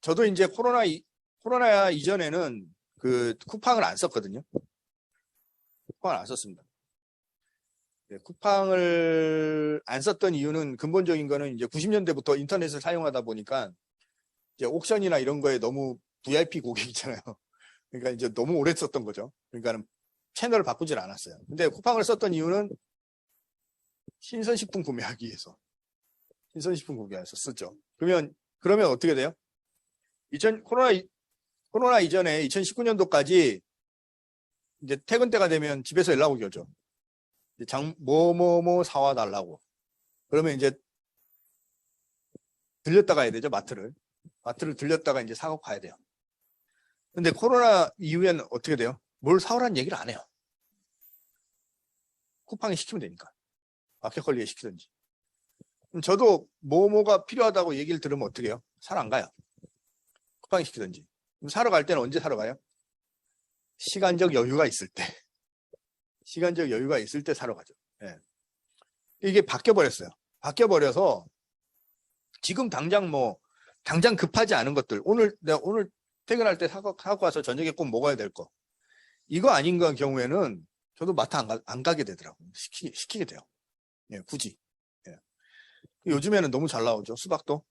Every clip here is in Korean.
저도 이제 코로나 이전에는 그 쿠팡을 안 썼거든요. 쿠팡을 안 썼습니다. 네, 쿠팡을 안 썼던 이유는 근본적인 거는 이제 90년대부터 인터넷을 사용하다 보니까 이제 옥션이나 이런 거에 너무 VIP 고객이잖아요. 그러니까 이제 너무 오래 썼던 거죠. 그러니까는 채널을 바꾸질 않았어요. 근데 쿠팡을 썼던 이유는 신선식품 구매하기 위해서. 신선식품 구매해서 쓰죠. 그러면 어떻게 돼요? 코로나 이전에 2019년도까지 이제 퇴근 때가 되면 집에서 연락 오게 오죠. 뭐뭐뭐 사와 달라고. 그러면 이제 들렸다 가야 되죠, 마트를 들렸다가 이제 사고 가야 돼요. 근데 코로나 이후에는 어떻게 돼요? 뭘 사오라는 얘기를 안 해요. 쿠팡에 시키면 되니까. 마켓컬리에 시키든지. 저도 뭐뭐가 필요하다고 얘기를 들으면 어떻게 해요? 사러 안 가요. 쿠팡에 시키든지. 그럼 사러 갈 때는 언제 사러 가요? 시간적 여유가 있을 때. 시간적 여유가 있을 때 사러 가죠. 예. 이게 바뀌어버렸어요. 바뀌어버려서 지금 당장 급하지 않은 것들. 내가 오늘 퇴근할 때 사고 와서 저녁에 꼭 먹어야 될 거. 이거 아닌 경우에는 저도 마트 안 가게 되더라고요. 시키게 돼요. 예, 굳이. 예. 요즘에는 너무 잘 나오죠. 수박도.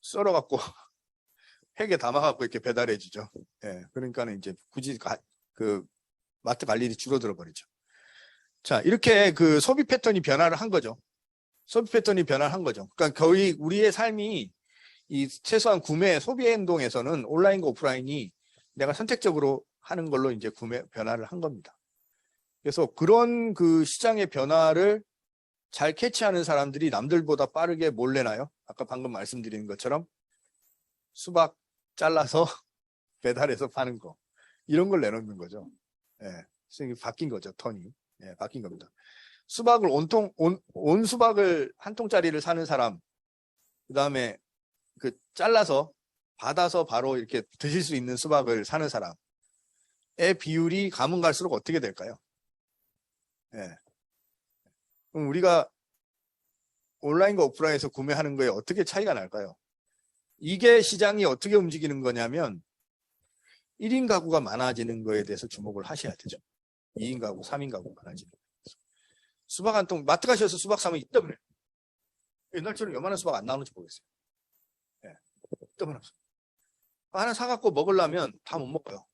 썰어갖고, 팩에 담아갖고 이렇게 배달해 주죠. 예. 그러니까는 이제 굳이 마트 갈 일이 줄어들어 버리죠. 자, 이렇게 그 소비 패턴이 변화를 한 거죠. 그러니까 거의 우리의 삶이 이 최소한 구매, 소비 행동에서는 온라인과 오프라인이 내가 선택적으로 하는 걸로 이제 변화를 한 겁니다. 그래서 그런 그 시장의 변화를 잘 캐치하는 사람들이 남들보다 빠르게 뭘 내나요? 아까 방금 말씀드린 것처럼 수박 잘라서 배달해서 파는 거. 이런 걸 내놓는 거죠. 예. 바뀐 거죠, 턴이. 예, 바뀐 겁니다. 수박을 온 수박을 한 통짜리를 사는 사람, 그 다음에 잘라서 받아서 바로 이렇게 드실 수 있는 수박을 사는 사람의 비율이 가면 갈수록 어떻게 될까요? 예. 그럼 우리가 온라인과 오프라인에서 구매하는 거에 어떻게 차이가 날까요? 이게 시장이 어떻게 움직이는 거냐면 1인 가구가 많아지는 거에 대해서 주목을 하셔야 되죠. 2인 가구, 3인 가구 많아지는 거에 대해서. 수박 한 통, 마트 가셔서 수박 사면 있다면 옛날처럼 요만한 수박 안 나오는지 모르겠어요. 예, 있다면 없어요. 하나 사갖고 먹으려면 다 못 먹어요.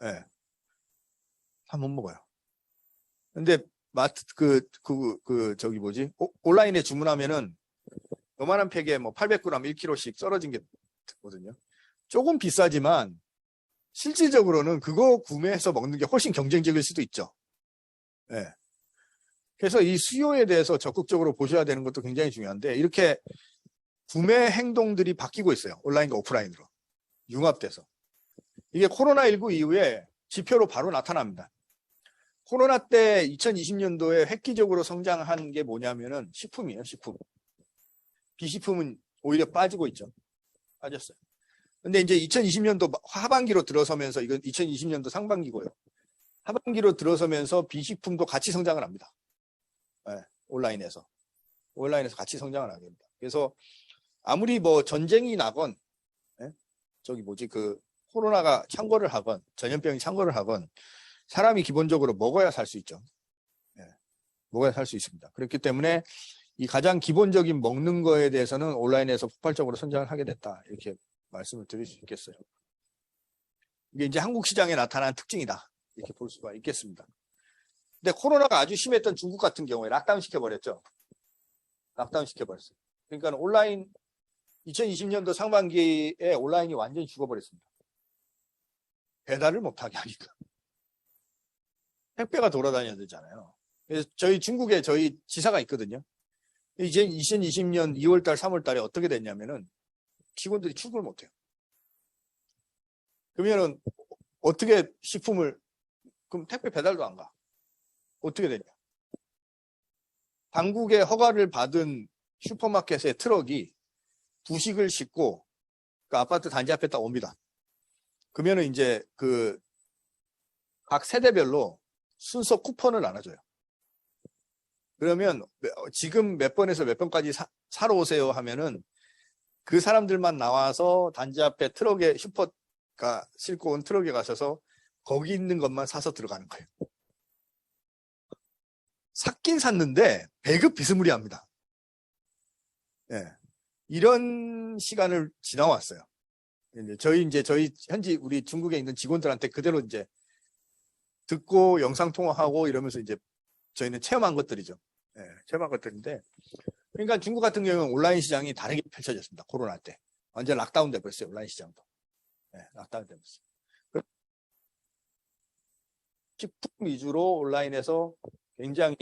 예, 다 못 먹어요. 근데 마트, 온라인에 주문하면은 요만한 팩에 800g 1kg씩 썰어진 게 있거든요. 조금 비싸지만 실질적으로는 그거 구매해서 먹는 게 훨씬 경쟁적일 수도 있죠. 예. 그래서 이 수요에 대해서 적극적으로 보셔야 되는 것도 굉장히 중요한데 이렇게 구매 행동들이 바뀌고 있어요. 온라인과 오프라인으로. 융합돼서. 이게 코로나19 이후에 지표로 바로 나타납니다. 코로나 때 2020년도에 획기적으로 성장한 게 뭐냐면은 식품이에요, 식품. 비식품은 오히려 빠지고 있죠. 빠졌어요. 근데 이제 2020년도 하반기로 들어서면서, 이건 2020년도 상반기고요. 하반기로 들어서면서 비식품도 같이 성장을 합니다. 네, 온라인에서 같이 성장을 하게 됩니다. 그래서 아무리 전쟁이 나건, 네? 코로나가 창궐을 하건, 전염병이 창궐을 하건, 사람이 기본적으로 먹어야 살 수 있죠. 네, 먹어야 살 수 있습니다. 그렇기 때문에 이 가장 기본적인 먹는 거에 대해서는 온라인에서 폭발적으로 성장을 하게 됐다. 이렇게 말씀을 드릴 수 있겠어요. 이게 이제 한국 시장에 나타난 특징이다. 이렇게 볼 수가 있겠습니다. 근데 코로나가 아주 심했던 중국 같은 경우에 락다운 시켜버렸죠. 락다운 시켜버렸어요. 그러니까 2020년도 상반기에 온라인이 완전히 죽어버렸습니다. 배달을 못하게 하니까. 택배가 돌아다녀야 되잖아요. 그래서 중국에 저희 지사가 있거든요. 이제 2020년 2월달, 3월달에 어떻게 됐냐면은 직원들이 출근을 못해요. 그러면은 어떻게 그럼 택배 배달도 안 가. 어떻게 되냐. 당국의 허가를 받은 슈퍼마켓의 트럭이 부식을 싣고 그 아파트 단지 앞에 딱 옵니다. 그러면은 이제 각 세대별로 순서 쿠폰을 나눠줘요. 그러면 지금 몇 번에서 몇 번까지 사러 오세요 하면은 그 사람들만 나와서 단지 앞에 트럭에 슈퍼가 싣고 온 트럭에 가셔서 거기 있는 것만 사서 들어가는 거예요. 샀긴 샀는데 배급 비스무리합니다. 예. 이런 시간을 지나왔어요. 저희 현지 우리 중국에 있는 직원들한테 그대로 이제 듣고 영상 통화하고 이러면서 이제 저희는 체험한 것들이죠. 예, 체험한 것들인데, 그러니까 중국 같은 경우는 온라인 시장이 다르게 펼쳐졌습니다. 코로나 때 완전 락다운 돼버렸어요. 온라인 시장도. 예, 락다운 돼버렸어요. 식품 위주로 온라인에서 굉장히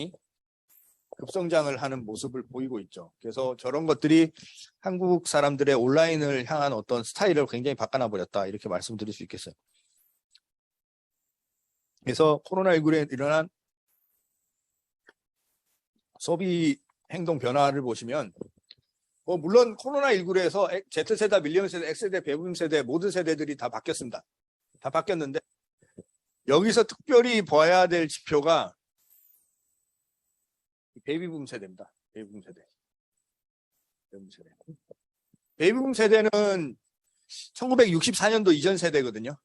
급성장을 하는 모습을 보이고 있죠. 그래서 저런 것들이 한국 사람들의 온라인을 향한 어떤 스타일을 굉장히 바꿔놔 버렸다, 이렇게 말씀드릴 수 있겠어요. 그래서 코로나19에 일어난 소비 행동 변화를 보시면, 물론 코로나19로 해서 Z세대, 밀레니얼 세대, X세대, 베이비 세대 모든 세대들이 다 바뀌었습니다. 다 바뀌었는데 여기서 특별히 봐야 될 지표가 베이비붐 세대입니다. 베이비붐 세대. 베이비붐 세대는 1964년도 이전 세대거든요.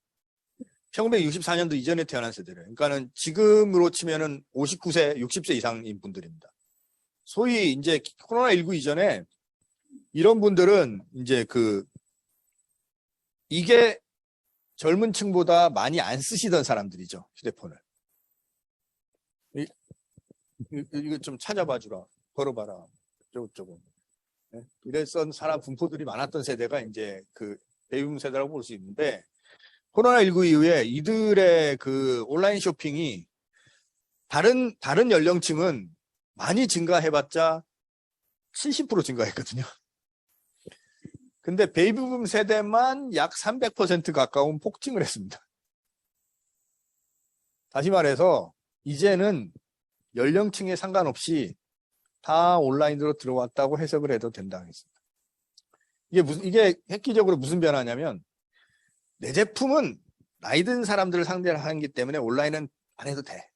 1964년도 이전에 태어난 세대래요. 그러니까는 지금으로 치면은 59세, 60세 이상인 분들입니다. 소위 이제 코로나19 이전에 이런 분들은 이제 이게 젊은 층보다 많이 안 쓰시던 사람들이죠. 휴대폰을. 이거 좀 찾아봐 주라. 걸어봐라. 저거. 네? 이랬던 사람 분포들이 많았던 세대가 이제 베이비붐 세대라고 볼 수 있는데, 코로나19 이후에 이들의 온라인 쇼핑이 다른 연령층은 많이 증가해봤자 70% 증가했거든요. 근데 베이비붐 세대만 약 300% 가까운 폭증을 했습니다. 다시 말해서 이제는 연령층에 상관없이 다 온라인으로 들어왔다고 해석을 해도 된다겠습니다. 이게 획기적으로 무슨 변화냐면, 내 제품은 나이 든 사람들을 상대로 하기 때문에 온라인은 안 해도 돼.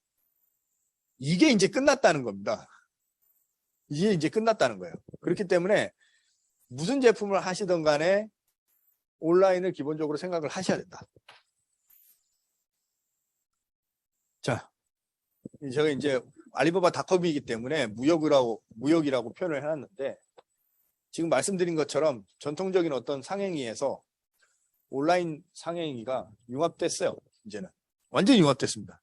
이게 이제 끝났다는 겁니다. 이게 이제 끝났다는 거예요. 그렇기 때문에 무슨 제품을 하시던 간에 온라인을 기본적으로 생각을 하셔야 된다. 자, 제가 이제 알리바바닷컴이기 때문에 무역이라고 표현을 해놨는데, 지금 말씀드린 것처럼 전통적인 어떤 상행위에서 온라인 상행위가 융합됐어요. 이제는 완전히 융합됐습니다.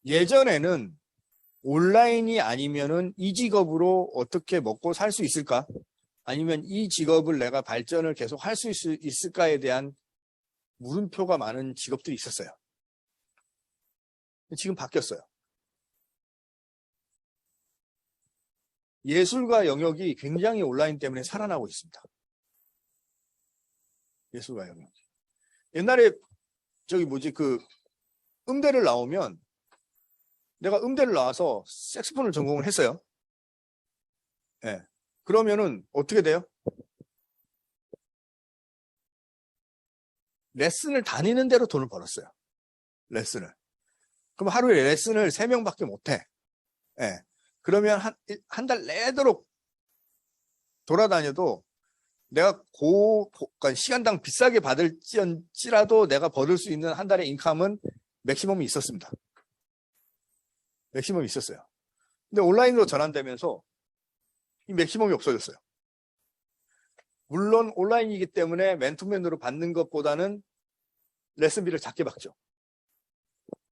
예전에는 온라인이 아니면은 이 직업으로 어떻게 먹고 살 수 있을까? 아니면 이 직업을 내가 발전을 계속 할 수 있을까에 대한 물음표가 많은 직업들이 있었어요. 지금 바뀌었어요. 예술가 영역이 굉장히 온라인 때문에 살아나고 있습니다. 예술가 영역. 옛날에 음대를 나오면, 내가 음대를 나와서 색소폰을 전공을 했어요. 네. 그러면은 어떻게 돼요? 레슨을 다니는 대로 돈을 벌었어요. 레슨을. 그럼 하루에 레슨을 3명밖에 못 해. 네. 그러면 한 달 내도록 돌아다녀도 내가 그러니까 시간당 비싸게 받을지라도 내가 벌을 수 있는 한 달의 인컴은 맥시멈이 있었습니다. 맥시멈이 있었어요. 근데 온라인으로 전환되면서 이 맥시멈이 없어졌어요. 물론 온라인이기 때문에 맨투맨으로 받는 것보다는 레슨비를 작게 받죠.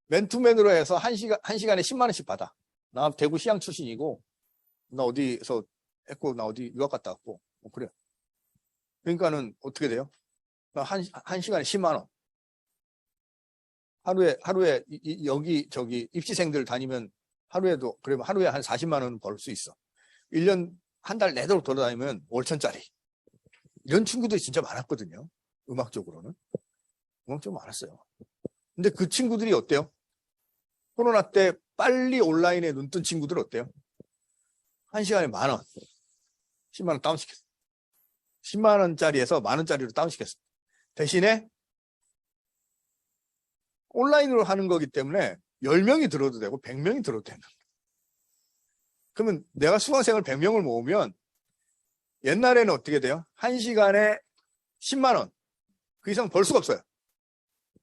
맨투맨으로 해서 한 시간에 10만 원씩 받아. 나 대구 시향 출신이고, 나 어디서 했고, 나 어디 유학 갔다 왔고, 그래. 그러니까는 어떻게 돼요? 나 한 시간에 10만 원. 하루에 저기 입시생들 다니면 그러면 하루에 한 40만 원 벌 수 있어. 1년 한 달 내도록 돌아다니면 5천짜리. 이런 친구들이 진짜 많았거든요. 음악적으로는. 음악적으로 많았어요. 근데 그 친구들이 어때요? 코로나 때 빨리 온라인에 눈뜬 친구들 어때요? 한 시간에 10,000원. 10만 원 다운시켰어. 10만 원짜리에서 10,000원짜리로 다운시켰어. 대신에 온라인으로 하는 거기 때문에 10명이 들어도 되고 100명이 들어도 되는. 그러면 내가 수강생을 100명을 모으면 옛날에는 어떻게 돼요? 1시간에 10만 원. 그 이상 벌 수가 없어요.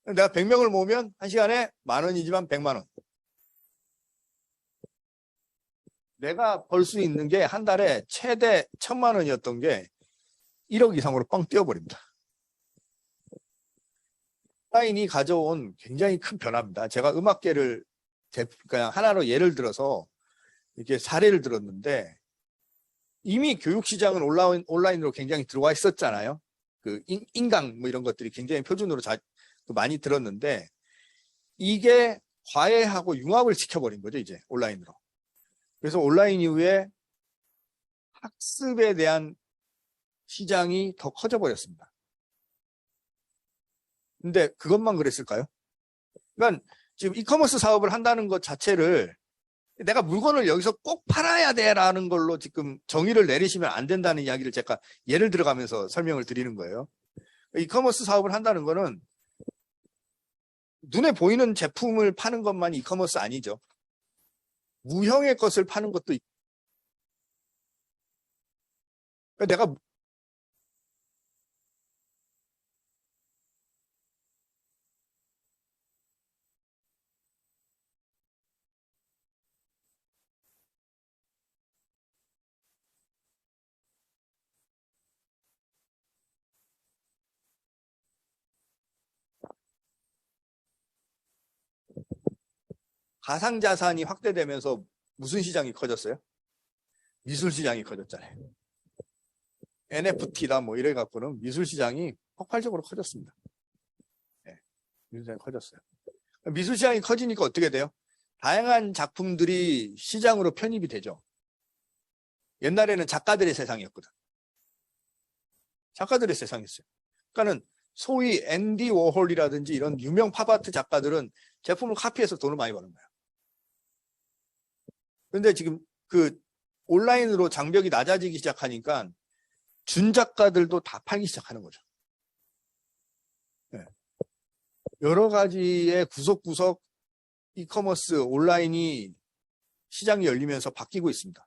내가 100명을 모으면 1시간에 10,000원이지만 100만 원. 내가 벌 수 있는 게 한 달에 최대 1,000만 원이었던 게 1억 이상으로 뻥 뛰어버립니다. 온라인이 가져온 굉장히 큰 변화입니다. 제가 음악계를 그냥 하나로 예를 들어서 이렇게 사례를 들었는데 이미 교육시장은 온라인으로 굉장히 들어와 있었잖아요. 그 인강 뭐 이런 것들이 굉장히 표준으로 많이 들었는데 이게 과외하고 융합을 시켜버린 거죠, 이제 온라인으로. 그래서 온라인 이후에 학습에 대한 시장이 더 커져 버렸습니다. 근데 그것만 그랬을까요? 그러니까 지금 이커머스 사업을 한다는 것 자체를 내가 물건을 여기서 꼭 팔아야 돼라는 걸로 지금 정의를 내리시면 안 된다는 이야기를 제가 예를 들어가면서 설명을 드리는 거예요. 이커머스 사업을 한다는 거는 눈에 보이는 제품을 파는 것만이 이커머스 아니죠. 무형의 것을 파는 것도 있고. 내가 가상자산이 확대되면서 무슨 시장이 커졌어요? 미술 시장이 커졌잖아요. NFT다 뭐 이래 갖고는 미술 시장이 폭발적으로 커졌습니다. 네, 미술 시장이 커졌어요. 미술 시장이 커지니까 어떻게 돼요? 다양한 작품들이 시장으로 편입이 되죠. 옛날에는 작가들의 세상이었거든. 작가들의 세상이었어요. 그러니까는 소위 앤디 워홀이라든지 이런 유명 팝아트 작가들은 제품을 카피해서 돈을 많이 버는 거예요. 그런데 지금 그 온라인으로 장벽이 낮아지기 시작하니까 준 작가들도 다 팔기 시작하는 거죠. 네. 여러 가지의 구석구석 이커머스 온라인이 시장이 열리면서 바뀌고 있습니다.